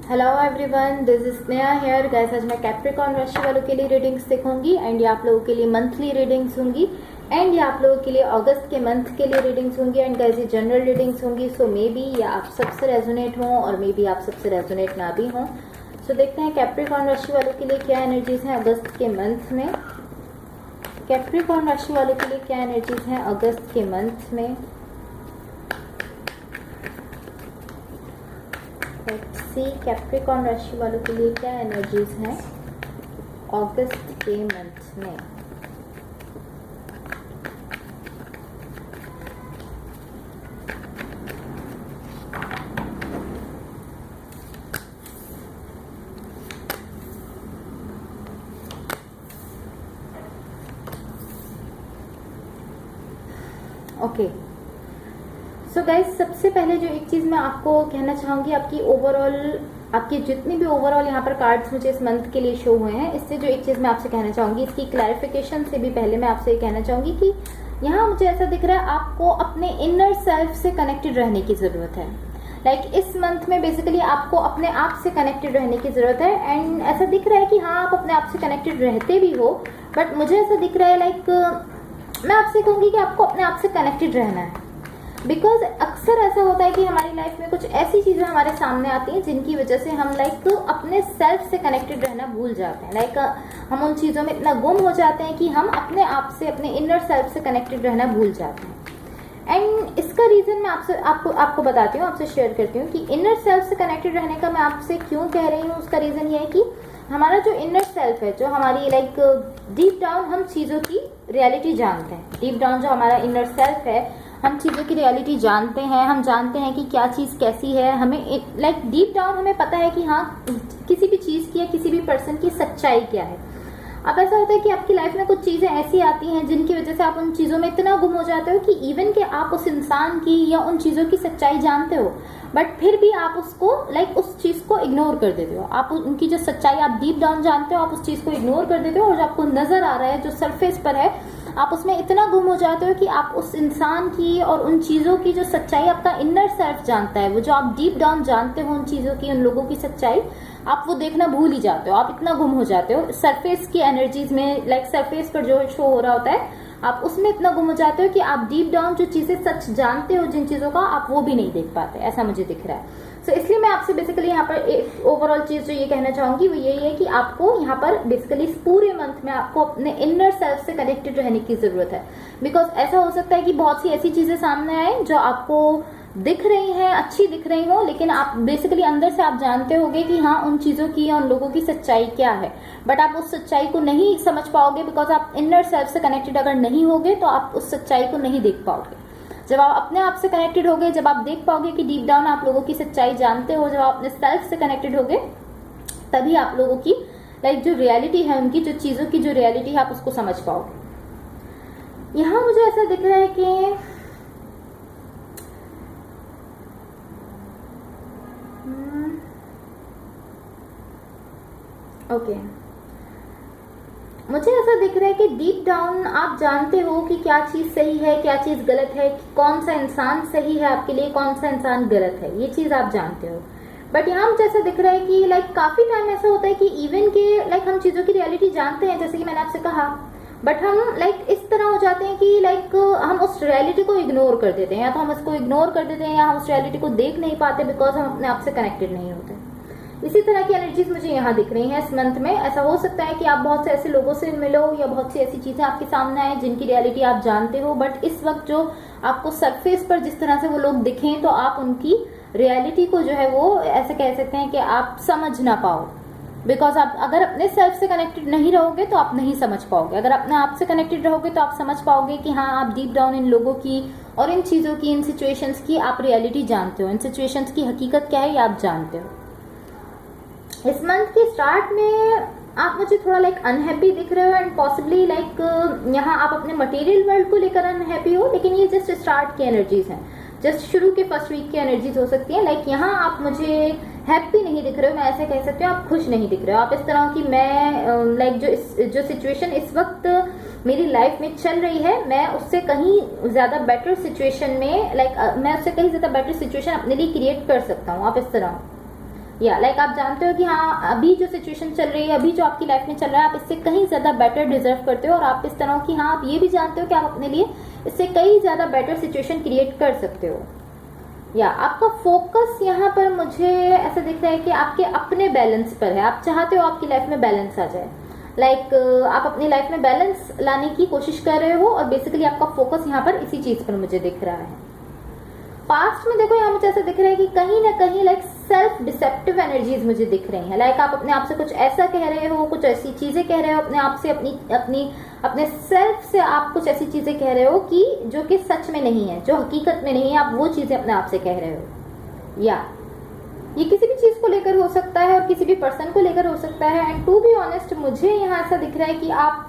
Hello everyone, this is Sneha hair guys. आज मैं Capricorn राशि वालों के लिए रीडिंग्स दिखाऊंगी एंड ये आप लोगों के लिए मंथली रीडिंग्स होंगी एंड ये आप लोगों के लिए अगस्त के मंथ के लिए रीडिंग्स होंगी एंड गाइस ये जनरल रीडिंग्स होंगी। सो मे बी ये आप सबसे रेजोनेट हों और मे बी आप सबसे रेजोनेट ना भी हों। सो देखते हैं कैप्रिकॉर्न राशि वालों के लिए क्या एनर्जीज हैं अगस्त के मंथ में। कैप्रिकॉर्न राशि वालों के लिए क्या एनर्जीज हैं अगस्त के मंथ में। सी कैप्रिकॉर्न राशि वालों के लिए क्या एनर्जीज हैं अगस्त के मंथ में। ओके सो गाइज, सबसे पहले जो एक चीज मैं आपको कहना चाहूंगी, आपकी जितनी भी ओवरऑल यहाँ पर कार्ड्स मुझे इस मंथ के लिए शो हुए हैं, इससे जो एक चीज मैं आपसे कहना चाहूंगी, इसकी क्लैरिफिकेशन से भी पहले मैं आपसे ये कहना चाहूंगी कि यहाँ मुझे ऐसा दिख रहा है आपको अपने इनर सेल्फ से कनेक्टेड रहने की जरूरत है। लाइक इस मंथ में बेसिकली आपको अपने आप से कनेक्टेड रहने की जरूरत है एंड ऐसा दिख रहा है कि हाँ आप अपने आप से कनेक्टेड रहते भी हो, बट मुझे ऐसा दिख रहा है लाइक मैं आपसे कहूंगी कि आपको अपने आप से कनेक्टेड रहना है। बिकॉज अक्सर ऐसा होता है कि हमारी लाइफ में कुछ ऐसी चीजें हमारे सामने आती हैं जिनकी वजह से हम लाइक अपने सेल्फ से कनेक्टेड रहना भूल जाते हैं। लाइक हम उन चीजों में इतना गुम हो जाते हैं कि हम अपने आप से, अपने इनर सेल्फ से कनेक्टेड रहना भूल जाते हैं। एंड इसका रीजन मैं आपको बताती हूँ, आपसे शेयर करती हूँ कि इनर सेल्फ से कनेक्टेड रहने का मैं आपसे क्यों कह रही हूँ। उसका रीजन ये है कि हमारा जो इनर सेल्फ है, जो हमारी लाइक डीप डाउन हम चीजों की रियलिटी जानते हैं। डीप डाउन जो हमारा इनर सेल्फ है, हम चीज़ों की रियलिटी जानते हैं, हम जानते हैं कि क्या चीज़ कैसी है। हमें लाइक डीप डाउन हमें पता है कि हाँ किसी भी चीज़ की या किसी भी पर्सन की सच्चाई क्या है। अब ऐसा होता है कि आपकी लाइफ में कुछ चीज़ें ऐसी आती हैं जिनकी वजह से आप उन चीज़ों में इतना गुम हो जाते हो कि इवन कि आप उस इंसान की या उन चीज़ों की सच्चाई जानते हो, बट फिर भी आप उसको लाइक उस चीज़ को इग्नोर कर देते हो। आप उनकी जो सच्चाई आप डीप डाउन जानते हो, आप उस चीज़ को इग्नोर कर देते हो और जो आपको नजर आ रहा है, जो सरफेस पर है, आप उसमें इतना गुम हो जाते हो कि आप उस इंसान की और उन चीज़ों की जो सच्चाई आपका इनर सेल्फ जानता है, वो जो आप डीप डाउन जानते हो उन चीज़ों की, उन लोगों की सच्चाई, आप वो देखना भूल ही जाते हो। आप इतना गुम हो जाते हो सरफेस की एनर्जीज में, लाइक सरफेस पर जो शो हो रहा होता है, आप उसमें इतना गुम हो जाते हो कि आप डीप डाउन जो चीज़ें सच जानते हो जिन चीज़ों का, आप वो भी नहीं देख पाते। ऐसा मुझे दिख रहा है। सो इसलिए मैं आपसे बेसिकली यहाँ पर एक ओवरऑल चीज जो ये कहना चाहूंगी वो यही है कि आपको यहाँ पर बेसिकली इस पूरे मंथ में आपको अपने इनर सेल्फ से कनेक्टेड रहने की जरूरत है। बिकॉज ऐसा हो सकता है कि बहुत सी ऐसी चीजें सामने आए जो आपको दिख रही हैं, अच्छी दिख रही हो, लेकिन आप बेसिकली अंदर से आप जानते होगे कि हाँ उन चीजों की या उन लोगों की सच्चाई क्या है, बट आप उस सच्चाई को नहीं समझ पाओगे। बिकॉज आप इनर सेल्फ से कनेक्टेड अगर नहीं होगे तो आप उस सच्चाई को नहीं देख पाओगे। जब आप अपने आप से कनेक्टेड होगे, जब आप देख पाओगे कि डीप डाउन आप लोगों की सच्चाई जानते हो, जब आप अपने सेल्फ से कनेक्टेड होगे, तभी आप लोगों की लाइक जो रियलिटी है, उनकी जो चीजों की जो रियलिटी है, आप उसको समझ पाओगे। यहां मुझे ऐसा दिख रहा है कि ओके मुझे ऐसा दिख रहा है कि डीप डाउन आप जानते हो कि क्या चीज सही है, क्या चीज गलत है, कौन सा इंसान सही है आपके लिए, कौन सा इंसान गलत है, ये चीज आप जानते हो। बट यहाँ मुझे ऐसा दिख रहा है कि लाइक काफी टाइम ऐसा होता है कि इवन के लाइक हम चीजों की रियलिटी जानते हैं, जैसे कि मैंने आपसे कहा, बट हम लाइक इस तरह हो जाते हैं कि लाइक हम उस रियलिटी को इग्नोर कर देते हैं, या तो हम उसको इग्नोर कर देते हैं या हम उस रियलिटी को देख नहीं पाते बिकॉज हम अपने आप से कनेक्टेड नहीं होते। इसी तरह की एनर्जीज मुझे यहाँ दिख रही हैं इस मंथ में। ऐसा हो सकता है कि आप बहुत से ऐसे लोगों से मिलो या बहुत सी ऐसी चीजें आपके सामने आए जिनकी रियलिटी आप जानते हो, बट इस वक्त जो आपको सरफेस पर जिस तरह से वो लोग दिखें, तो आप उनकी रियलिटी को जो है वो ऐसे कह सकते हैं कि आप समझ ना पाओ। बिकॉज आप अगर अपने सेल्फ से कनेक्टेड नहीं रहोगे तो आप नहीं समझ पाओगे। अगर अपने आप से कनेक्टेड रहोगे तो आप समझ पाओगे कि हाँ आप डीप डाउन इन लोगों की और इन चीजों की, इन सिचुएशंस की आप रियलिटी जानते हो, इन सिचुएशंस की हकीकत क्या है ये आप जानते हो। इस मंथ के स्टार्ट में आप मुझे थोड़ा लाइक अनहैप्पी दिख रहे हो एंड पॉसिबली लाइक यहाँ आप अपने मटेरियल वर्ल्ड को लेकर अनहैप्पी हो, लेकिन ये जस्ट स्टार्ट की एनर्जीज हैं, जस्ट शुरू के फर्स्ट वीक की एनर्जीज हो सकती है। लाइक यहाँ आप मुझे हैप्पी नहीं दिख रहे हो, मैं ऐसे कह सकती हूँ, आप खुश नहीं दिख रहे हो। आप इस तरह की मैं लाइक जो सिचुएशन इस वक्त मेरी लाइफ में चल रही है, मैं उससे कहीं ज्यादा बेटर सिचुएशन में लाइक मैं उससे कहीं ज्यादा बेटर सिचुएशन अपने लिए क्रिएट कर सकता हूँ। आप इस तरह या लाइक आप जानते हो कि हाँ अभी जो सिचुएशन चल रही है, अभी जो आपकी लाइफ में चल रहा है, आप इससे कहीं ज्यादा बेटर डिजर्व करते हो, और आप इस तरह की हाँ आप ये भी जानते हो कि आप अपने लिए इससे कई ज्यादा बेटर सिचुएशन क्रिएट कर सकते हो। या आपका फोकस यहाँ पर मुझे ऐसा दिख रहा है कि आपके अपने बैलेंस पर है। आप चाहते हो आपकी लाइफ में बैलेंस आ जाए, लाइक आप अपनी लाइफ में बैलेंस लाने की कोशिश कर रहे हो, और बेसिकली आपका फोकस यहाँ पर इसी चीज पर मुझे दिख रहा है। पास्ट में देखो यहाँ मुझे ऐसा दिख रहा है कि कहीं ना कहीं लाइक सेल्फ डिसेप्टिव एनर्जीज मुझे दिख रही हैं। लाइक आप अपने आप से कुछ ऐसा कह रहे हो, कुछ ऐसी चीजें कह रहे हो अपने आप से, अपने सेल्फ से आप कुछ ऐसी चीजें कह रहे हो कि जो कि सच में नहीं है, जो हकीकत में नहीं है, आप वो चीजें अपने आप से कह रहे हो। या ये किसी भी चीज को लेकर हो सकता है और किसी भी पर्सन को लेकर हो सकता है। एंड टू बी ऑनेस्ट मुझे यहाँ ऐसा दिख रहा है कि आप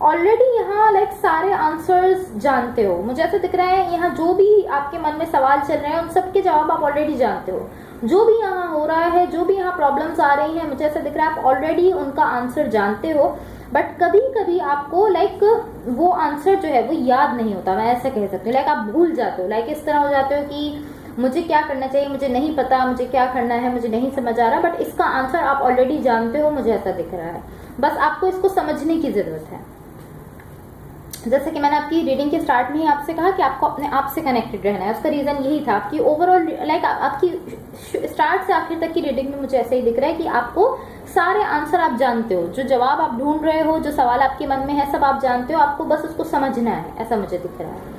ऑलरेडी यहाँ लाइक सारे आंसर्स जानते हो। मुझे ऐसा दिख रहा है यहाँ जो भी आपके मन में सवाल चल रहे हैं उन सबके जवाब आप ऑलरेडी जानते हो। जो भी यहाँ हो रहा है, जो भी यहाँ प्रॉब्लम्स आ रही हैं, मुझे ऐसा दिख रहा है आप ऑलरेडी उनका आंसर जानते हो, बट कभी कभी आपको लाइक वो आंसर जो है वो याद नहीं होता, मैं ऐसा कह सकती हूँ। लाइक आप भूल जाते हो, लाइक इस तरह हो जाते हो कि मुझे क्या करना चाहिए, मुझे नहीं पता, मुझे क्या करना है, मुझे नहीं समझ आ रहा, बट इसका आंसर आप ऑलरेडी जानते हो, मुझे ऐसा दिख रहा है। बस आपको इसको समझने की जरूरत है। जैसे कि मैंने आपकी रीडिंग के स्टार्ट में ही आपसे कहा कि आपको अपने आप से कनेक्टेड रहना है। उसका रीजन यही था कि ओवरऑल लाइक आपकी स्टार्ट से आखिर तक की रीडिंग में मुझे ऐसे ही दिख रहा है कि आपको सारे आंसर आप जानते हो, जो जवाब आप ढूंढ रहे हो, जो सवाल आपके मन में है, सब आप जानते हो, आपको बस उसको समझना है, ऐसा मुझे दिख रहा है।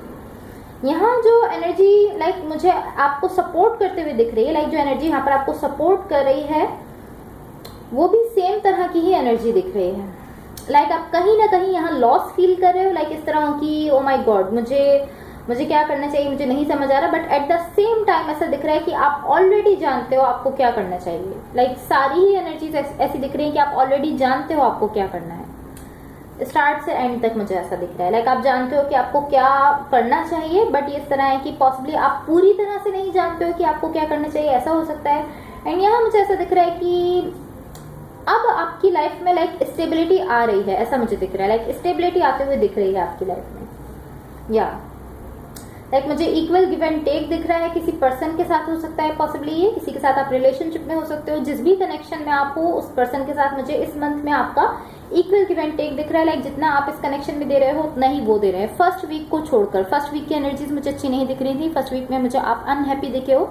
यहाँ जो एनर्जी लाइक मुझे आपको सपोर्ट करते हुए दिख रही है, लाइक जो एनर्जी यहाँ पर आपको सपोर्ट कर रही है वो भी सेम तरह की ही एनर्जी दिख रही है। लाइक आप कहीं ना कहीं यहाँ लॉस फील कर रहे हो, लाइक इस तरह की ओ माय गॉड मुझे क्या करना चाहिए, मुझे नहीं समझ आ रहा, but at the same time ऐसा दिख रहा है कि आप ऑलरेडी जानते हो आपको क्या करना चाहिए। लाइक सारी ही एनर्जीज ऐसी दिख रही है कि आप ऑलरेडी जानते हो आपको क्या करना है, स्टार्ट से एंड तक मुझे ऐसा दिख रहा है। लाइक आप जानते हो कि आपको क्या करना चाहिए, बट ये इस तरह है कि पॉसिबली आप पूरी तरह से नहीं जानते हो कि आपको क्या करना चाहिए, ऐसा हो सकता है। एंड यहाँ मुझे ऐसा दिख रहा है कि अब आपकी लाइफ में लाइक स्टेबिलिटी आ रही है, ऐसा मुझे दिख रहा है। लाइक स्टेबिलिटी आते हुए दिख रही है आपकी लाइफ में। या लाइक मुझे इक्वल गिव एंड टेक दिख रहा है, किसी पर्सन के साथ हो सकता है पॉसिबली, ये किसी के साथ आप रिलेशनशिप में हो सकते हो, जिस भी कनेक्शन में आप हो उस पर्सन के साथ मुझे इस मंथ में आपका इक्वल गिव एंड टेक दिख रहा है। लाइक जितना आप इस कनेक्शन में दे रहे हो उतना ही वो दे रहे हैं। फर्स्ट वीक को छोड़कर, फर्स्ट वीक की एनर्जीज मुझे अच्छी नहीं दिख रही थी, फर्स्ट वीक में मुझे आप अनहैप्पी दिखे हो।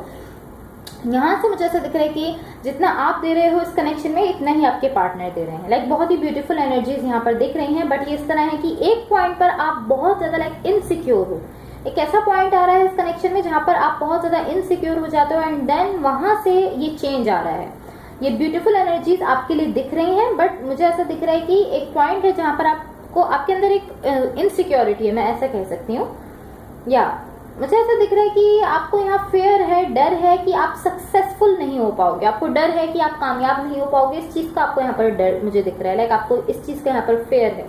यहाँ से मुझे ऐसा दिख रहा है कि जितना आप दे रहे हो इस कनेक्शन में उतना ही आपके पार्टनर दे रहे हैं। लाइक बहुत ही ब्यूटीफुल एनर्जीज यहाँ पर दिख रही हैं, बट ये इस तरह है कि एक पॉइंट पर आप बहुत ज्यादा लाइक इनसिक्योर हो। एक ऐसा पॉइंट आ रहा है इस कनेक्शन में जहां पर आप बहुत ज्यादा इनसिक्योर हो जाते हो, एंड देन वहां से ये चेंज आ रहा है। ये ब्यूटीफुल एनर्जीज आपके लिए दिख रही हैं, बट मुझे ऐसा दिख रहा है कि एक पॉइंट है जहां पर आपको आपके अंदर एक इनसिक्योरिटी है, मैं ऐसा कह सकती हूँ। या मुझे ऐसा दिख रहा है कि आपको यहाँ फेयर है, डर है कि आप सक्सेसफुल नहीं हो पाओगे, आपको डर है कि आप कामयाब नहीं हो पाओगे। इस चीज का आपको यहाँ पर डर मुझे दिख रहा है, लाइक आपको इस चीज का यहाँ पर फेयर है।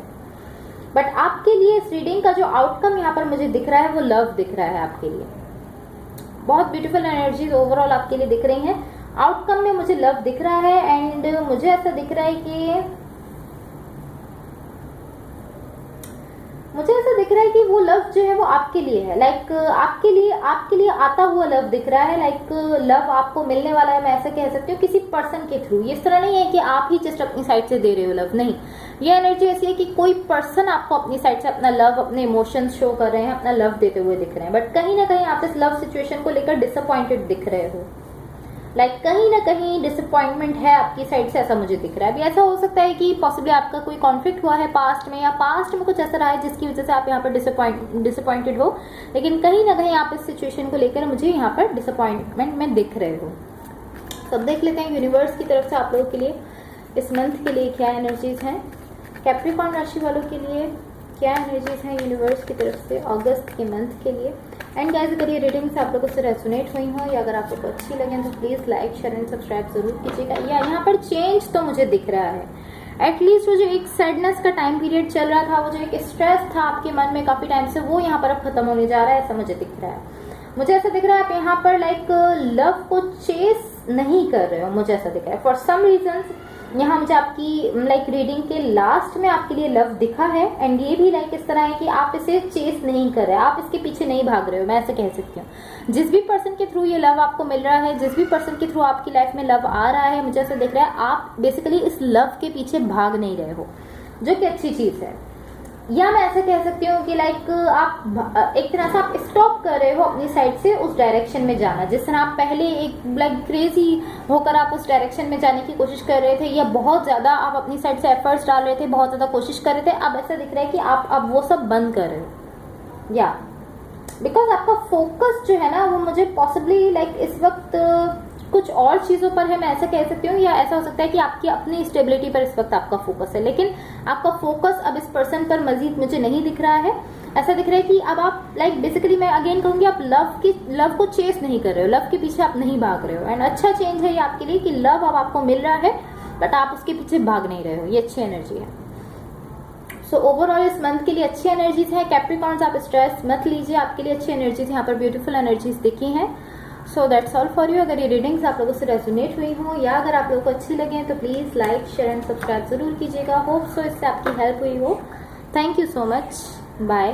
बट आपके लिए इस रीडिंग का जो आउटकम यहाँ पर मुझे दिख रहा है वो लव दिख रहा है आपके लिए। बहुत ब्यूटीफुल एनर्जीज ओवरऑल आपके लिए दिख रही हैं। आउटकम में मुझे लव दिख रहा है, एंड मुझे ऐसा दिख रहा है कि मुझे ऐसा दिख रहा है कि वो लव जो है वो आपके लिए है। लाइक आपके लिए आता हुआ लव दिख रहा है। लाइक लव आपको मिलने वाला है, मैं ऐसा कह सकती हूँ, किसी पर्सन के थ्रू। इस तरह नहीं है कि आप ही जस्ट अपनी साइड से दे रहे हो लव, नहीं। ये एनर्जी ऐसी है कि कोई पर्सन आपको अपनी साइड से अपना लव, अपने इमोशंस शो कर रहे हैं, अपना लव देते हुए दिख रहे हैं। बट कहीं ना कहीं आप इस लव सिचुएशन को लेकर डिसअपॉइंटेड दिख रहे हो। लाइक कहीं ना कहीं डिसअपॉइंटमेंट है आपकी साइड से, ऐसा मुझे दिख रहा है। अभी ऐसा हो सकता है कि पॉसिबली आपका कोई कॉन्फ्लिक्ट हुआ है पास्ट में, या पास्ट में कुछ ऐसा रहा है जिसकी वजह से आप यहाँ पर डिसअपॉइंटेड हो, लेकिन कहीं ना कहीं आप इस सिचुएशन को लेकर मुझे यहाँ पर डिसअपॉइंटमेंट में दिख रहे हो। सब देख लेते हैं यूनिवर्स की तरफ से आप लोगों के लिए इस मंथ के लिए क्या एनर्जीज हैं। कैप्रिकॉर्न राशि वालों के लिए क्या एनर्जीज हैं यूनिवर्स की तरफ से अगस्त के मंथ के लिए। एंड गाइस अगर ये रीडिंग्स आप लोगों से रेजोनेट हुई हो, या अगर आप लोग को अच्छी लगे तो please like, share and subscribe जरूर कीजिएगा। या यहाँ पर चेंज तो मुझे दिख रहा है, एटलीस्ट वो जो एक सैडनेस का टाइम पीरियड चल रहा था, वो जो एक स्ट्रेस था आपके मन में काफी टाइम से, वो यहाँ पर अब खत्म होने जा रहा है, ऐसा मुझे दिख रहा है। मुझे ऐसा दिख रहा है आप यहाँ पर लाइक लव को चेस नहीं कर रहे हो, मुझे ऐसा दिख रहा है। फॉर सम रीजन यहाँ मुझे आपकी लाइक रीडिंग के लास्ट में आपके लिए लव दिखा है, एंड ये भी लाइक इस तरह है कि आप इसे चेस नहीं कर रहे, आप इसके पीछे नहीं भाग रहे हो, मैं ऐसे कह सकती हूँ। जिस भी पर्सन के थ्रू ये लव आपको मिल रहा है, जिस भी पर्सन के थ्रू आपकी लाइफ में लव आ रहा है, मुझे ऐसा दिख रहा है आप बेसिकली इस लव के पीछे भाग नहीं रहे हो, जो कि अच्छी चीज है। या मैं ऐसे कह सकती हूँ कि लाइक आप एक तरह से आप स्टॉप कर रहे हो अपनी साइड से उस डायरेक्शन में जाना, जिस तरह आप पहले एक लाइक क्रेजी होकर आप उस डायरेक्शन में जाने की कोशिश कर रहे थे, या बहुत ज्यादा आप अपनी साइड से एफर्ट्स डाल रहे थे, बहुत ज्यादा कोशिश कर रहे थे, अब ऐसा दिख रहा है कि आप अब वो सब बंद कर रहे हो। या बिकॉज आपका फोकस जो है ना वो मुझे पॉसिबली लाइक इस वक्त कुछ और चीजों पर है, मैं ऐसा कह सकती हूँ, या ऐसा हो सकता है कि आपकी अपनी स्टेबिलिटी पर इस वक्त आपका फोकस है, लेकिन आपका फोकस अब इस पर्सन पर मजीद मुझे नहीं दिख रहा है। ऐसा दिख रहा है कि अब आप लाइक बेसिकली मैं अगेन कहूंगी आप लव को चेस नहीं कर रहे हो, लव के पीछे आप नहीं भाग रहे हो, एंड अच्छा चेंज है ये आपके लिए कि लव अब आपको मिल रहा है बट आप उसके पीछे भाग नहीं रहे हो, ये अच्छी एनर्जी है। सो ओवरऑल इस मंथ के लिए अच्छी एनर्जीज है। कैप्रिकॉर्न्स आप स्ट्रेस मत लीजिए, आपके लिए अच्छी एनर्जीज यहाँ पर ब्यूटीफुल एनर्जीज दिखी हैं। So that's all for you. अगर ये रीडिंग्स आप लोगों से रेजोनेट हुई हो या अगर आप लोगों को अच्छी लगे तो please like share and subscribe जरूर कीजिएगा। होप सो इससे आपकी हेल्प हुई हो। Thank you so much, bye.